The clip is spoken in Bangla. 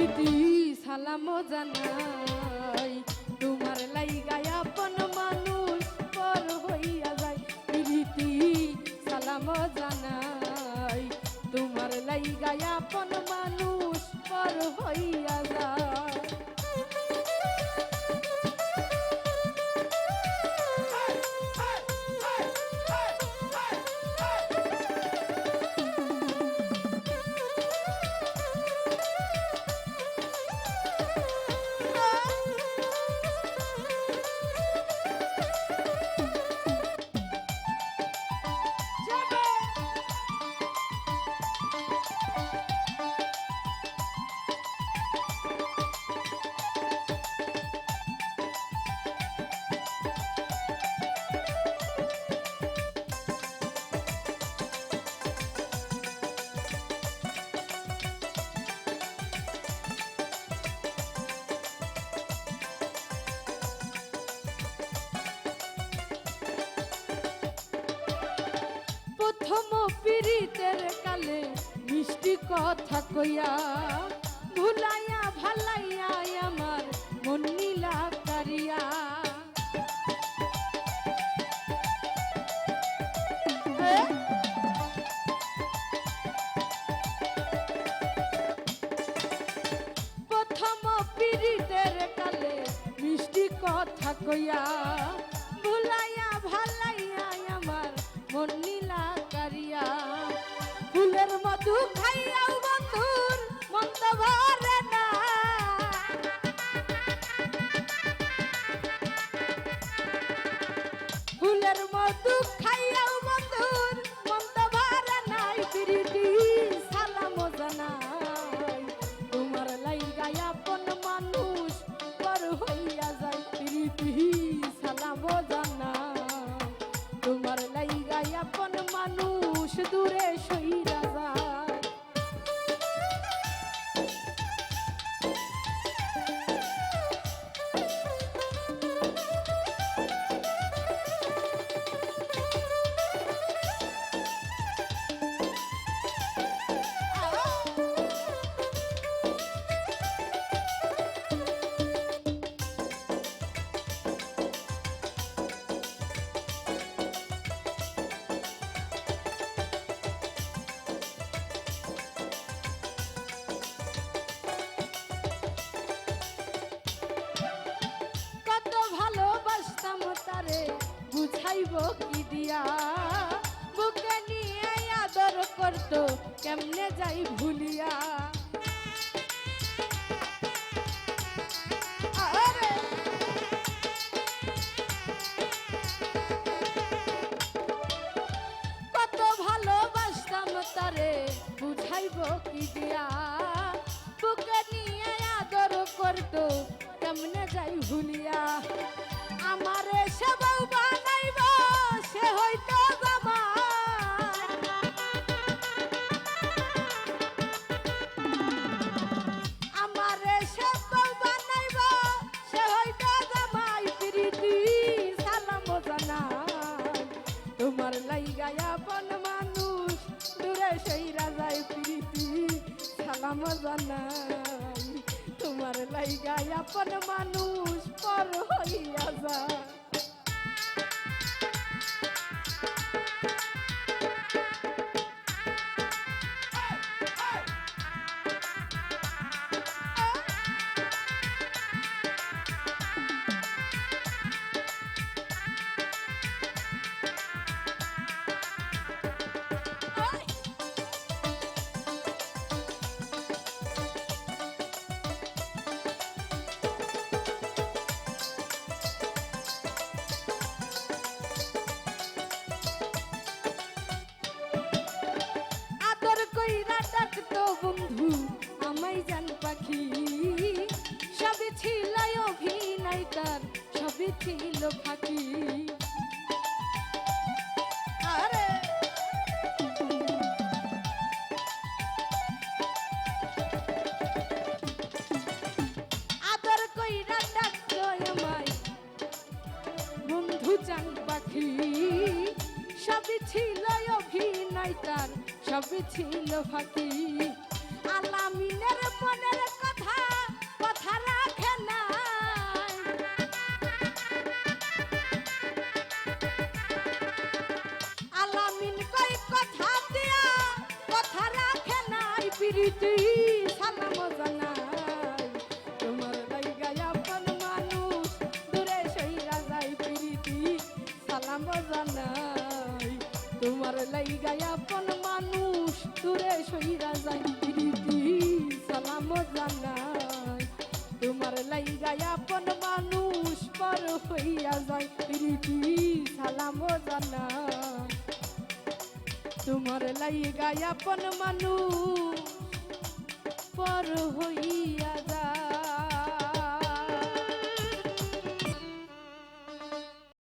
প্রীতি সালাম জানাই তোমার লাইগায় আপন মানুষ পর হইয়া যায় প্রীতি সালাম জানাই তোমার লাইগায় আপন মানুষ পর হইয়া যায় প্রথম পীড়িতের কালে মিষ্টি কথা কইয়া ভুলাইয়া ভালাইয়া আমার মন নীলা কারিয়া প্রথম পীড়িতের কালে মিষ্টি কথা কইয়া ভুলাইয়া ভালাইয়া আমার মন নীলা কারিয়া ফুলের মধু খাইয়াও বন্ধুর মন তো ভরে না ফুলের মধু খাইয়াও বন্ধুর মন তো ভরে নাই প্রীতি সালাম জানাই তোমার লাইগায় আপন মানুষ পর হইয়া যায় প্রীতি সালাম জানাই তোমার লাইগায় আপন মানুষ দূরে সইরা যায় তারে বুঝাইব কি দিয়া বুকে নিয়ে আদর করতো কেমনে যাই ভুলিয়া কত ভালোবাসতাম তারে বুঝাইব কি দিয়া বুকে নিয়ে আদর করতো কেমনে যাই ভুলিয়া আমারে সে বউ বানাইব সে হইতো জামাই আমারে সে বউ বানাইব সে হইতো জামাই প্রীতি সালাম জানাই তোমার লাইগায় আপন মানুষ দূরে সইরা যায় প্রীতি সালাম জানাই তোমার লাইগায় আপন মানুষ পর হইয়া যায় ডাকতো বন্ধু আমায় জান পাখি সবই ছিল অভিনয় তার সবই ছিল ফাঁকি আরে আদর কইরা ডাকতো আমায় বন্ধু জান পাখি সবই ছিল অভিনয় তার সবই ছিল ফাঁকি আলামিনের মনের কথা প্রীতি সালাম জানাই তোমার লাইগা আপন মানুষ দূরে সইরা যায় প্রীতি সালাম জানাই তোমার লাইগা আপন মানুষ দূরে সইরা যায় প্রীতি সালাম জানাই তোমার লাইগা আপন মানুষ পর হইয়া যায় প্রীতি সালাম জানাই তোমার লাইগা আপন মানুষ পর হইয়া